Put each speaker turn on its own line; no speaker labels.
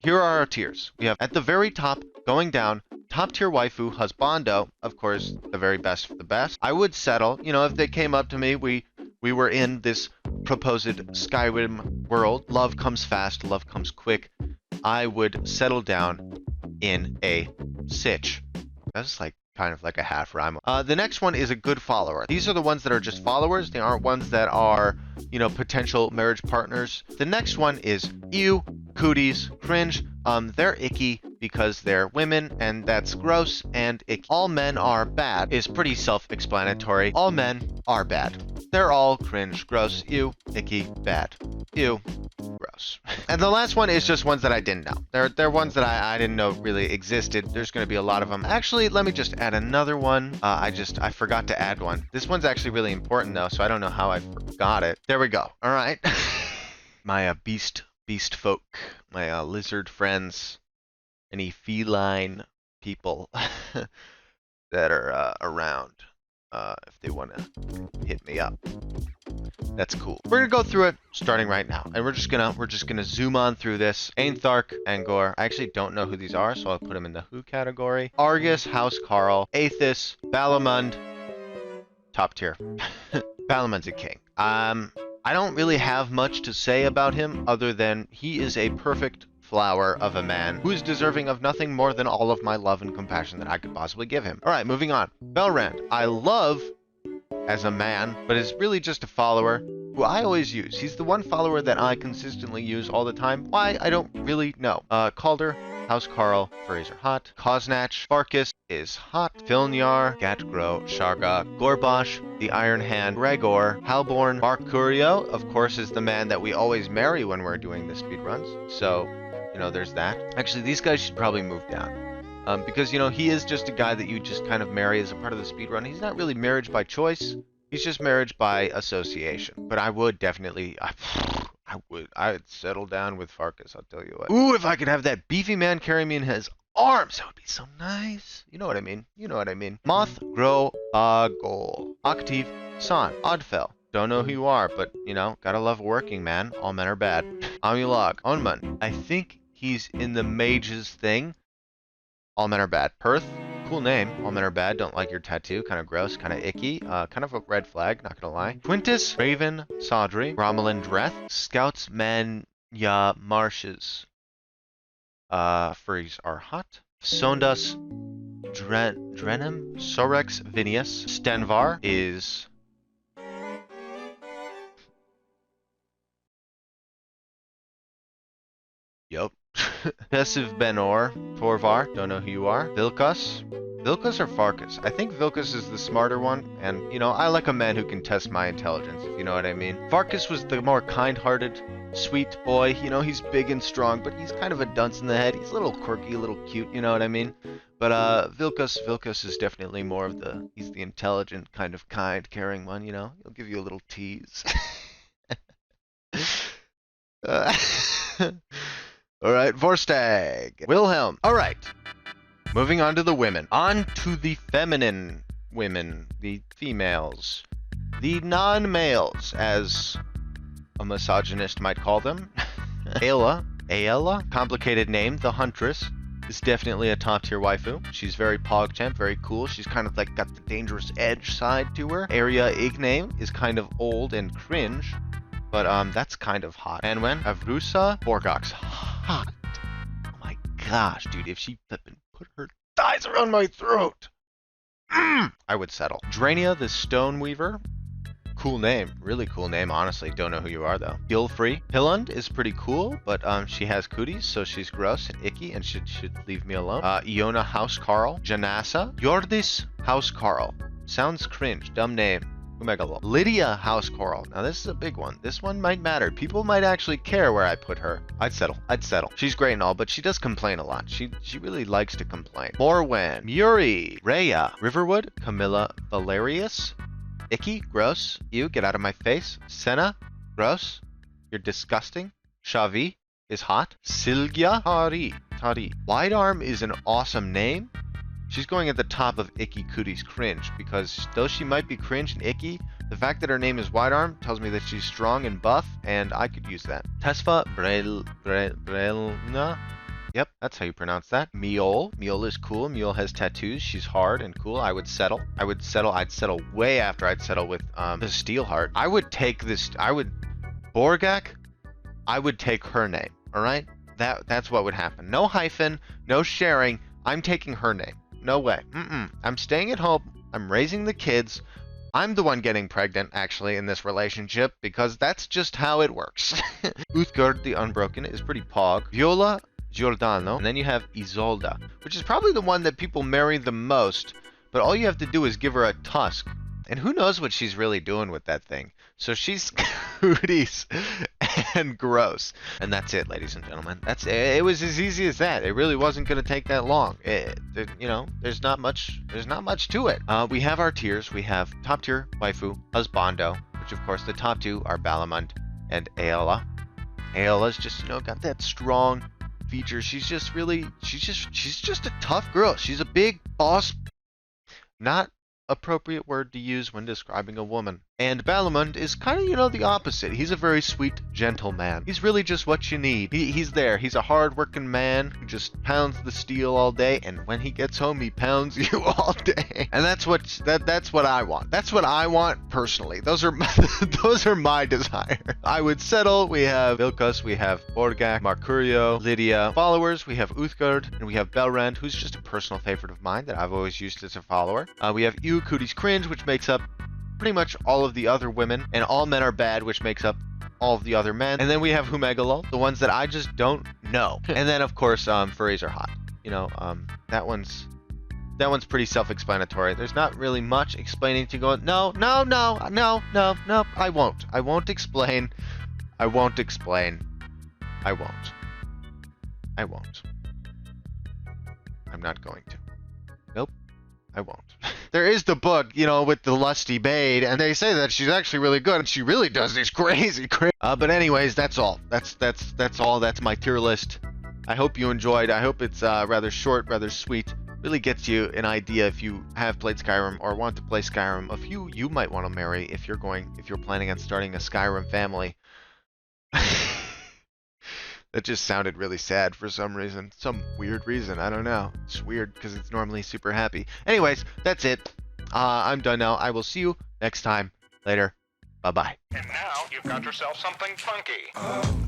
here are our tiers. We have at the very top, going down, top tier waifu, husbando, of course, the very best of the best. I would settle, you know, if they came up to me, we were in this proposed Skyrim world. Love comes fast, love comes quick. I would settle down in a sitch. That's like kind of like a half rhyme. The next one is a good follower. These are the ones that are just followers. They aren't ones that are, you know, potential marriage partners. The next one is ew, cooties, cringe. They're icky because they're women, and that's gross and icky. All men are bad is pretty self-explanatory. All men are bad. They're all cringe, gross, ew, icky, bad. Ew, gross. And the last one is just ones that I didn't know. They're ones that I didn't know really existed. There's going to be a lot of them. Actually, let me just add another one. I forgot to add one. This one's actually really important though, so I don't know how I forgot it. There we go. All right. My beast folk, my lizard friends, any feline people that are around, if they want to hit me up. That's cool. We're gonna go through it starting right now, and we're just gonna zoom on through this. Ainthark, Angor. I actually don't know who these are, so I'll put them in the who category. Argus, House Carl, Aethys, Balimund, top tier. Balimund's a king. I don't really have much to say about him other than he is a perfect flower of a man who is deserving of nothing more than all of my love and compassion that I could possibly give him. All right, moving on. Belrand, I love as a man, but is really just a follower who I always use. He's the one follower that I consistently use all the time. Why? I don't really know. Calder, House Carl, furries are hot. Koznach, Farkas is hot. Filnyar, Gatgro, Sharga, Gorbash, the Iron Hand, Gregor, Halborn, Marcurio, of course, is the man that we always marry when we're doing the speedruns. So, you know, there's that. Actually, these guys should probably move down. Because, you know, he is just a guy that you just kind of marry as a part of the speedrun. He's not really marriage by choice. He's just marriage by association. But I would definitely... I'd settle down with Farkas, I'll tell you what. Ooh, if I could have that beefy man carry me in his arms, that would be so nice. You know what I mean. You know what I mean. Moth, Grow, Goal. Octave, San, Oddfell. Don't know who you are, but, you know, gotta love a working man. All men are bad. Amulog, Onmun. I think he's in the mage's thing. All men are bad. Perth, cool name. All men are bad. Don't like your tattoo. Kind of gross. Kind of icky. Kind of a red flag. Not gonna lie. Quintus, Raven, Sodri, Romulan Dreth, Scouts, Manya Marshes. Furries are hot. Sondas, Drenim, Sorex, Vinius. Stenvar is... Yup. Pessiv Benor, Torvar, don't know who you are. Vilkas or Farkas? I think Vilkas is the smarter one, and, you know, I like a man who can test my intelligence, if you know what I mean. Farkas was the more kind-hearted, sweet boy. You know, he's big and strong, but he's kind of a dunce in the head. He's a little quirky, a little cute, you know what I mean? But, Vilkas is definitely more of the, he's the intelligent, kind of kind, caring one, you know? He'll give you a little tease. Alright, Vorstag. Wilhelm. Alright. Moving on to the women. On to the feminine women. The females. The non-males, as a misogynist might call them. Aella. Complicated name. The Huntress. Is definitely a top tier waifu. She's very PogChamp, very cool. She's kind of like got the dangerous edge side to her. Arya Igne is kind of old and cringe. But that's kind of hot. And when Avrusa Borgox, hot. Oh my gosh, dude! If she flippin' put her thighs around my throat, I would settle. Drania the Stone Weaver, cool name, really cool name. Honestly, don't know who you are though. Gilfrey Hillund is pretty cool, but she has cooties, so she's gross and icky, and should leave me alone. Iona House Carl, Janassa, Jordis House Carl. Sounds cringe, dumb name. Umegalo. Lydia House Coral. Now this is a big one. This one might matter. People might actually care where I put her. I'd settle. She's great and all, but she does complain a lot. She really likes to complain. Morwen. Muri. Rhea. Riverwood. Camilla Valerius. Icky. Gross. You. Get out of my face. Senna. Gross. You're disgusting. Shavi is hot. Silgia. Tari. Wide Arm is an awesome name. She's going at the top of Icky Cooties Cringe, because though she might be cringe and icky, the fact that her name is Wide Arm tells me that she's strong and buff, and I could use that. Tesfa Brelna. Yep, that's how you pronounce that. Miol. Miol is cool. Miol has tattoos. She's hard and cool. I would settle. I'd settle way after I'd settle with the Steelheart. I would take this. Borgak. I would take her name. All right. That's what would happen. No hyphen. No sharing. I'm taking her name. No way. I'm staying at home. I'm raising the kids. I'm the one getting pregnant, actually, in this relationship, because that's just how it works. Uthgard the Unbroken is pretty pog. Viola Giordano. And then you have Isolda, which is probably the one that people marry the most, but all you have to do is give her a tusk. And who knows what she's really doing with that thing. So she's cooties and gross. And that's it, ladies and gentlemen. It was as easy as that. It really wasn't going to take that long. There's not much to it. We have our tiers. We have top tier waifu, husbando, which of course the top two are Balimund and Aela. Aela's just, got that strong feature. She's just a tough girl. She's a big boss. Not appropriate word to use when describing a woman. And Balimund is kind of, the opposite. He's a very sweet, gentle man. He's really just what you need. He's there. He's a hard-working man who just pounds the steel all day, and when he gets home, he pounds you all day. And that's what I want. That's what I want personally. Those are my desire. I would settle. We have Vilkas, we have Borgak, Marcurio, Lydia. Followers, we have Uthgard, and we have Belrand, who's just a personal favorite of mine that I've always used as a follower. We have Ew, Cooties Cringe, which makes up pretty much all of the other women, and all men are bad, which makes up all of the other men. And then we have Humegalol, the ones that I just don't know. And then of course, furries are hot. That one's pretty self-explanatory. There's not really much explaining to go. No. I won't explain. I'm not going to. Nope. I won't. There is the book, with the lusty maid, and they say that she's actually really good, and she really does these crazy. But anyways, that's all. That's all. That's my tier list. I hope you enjoyed. I hope it's rather short, rather sweet. Really gets you an idea if you have played Skyrim or want to play Skyrim of who you might want to marry if you're planning on starting a Skyrim family. That just sounded really sad for some reason. Some weird reason. I don't know. It's weird because it's normally super happy. Anyways, that's it. I'm done now. I will see you next time. Later. Bye-bye.
And now you've got yourself something funky.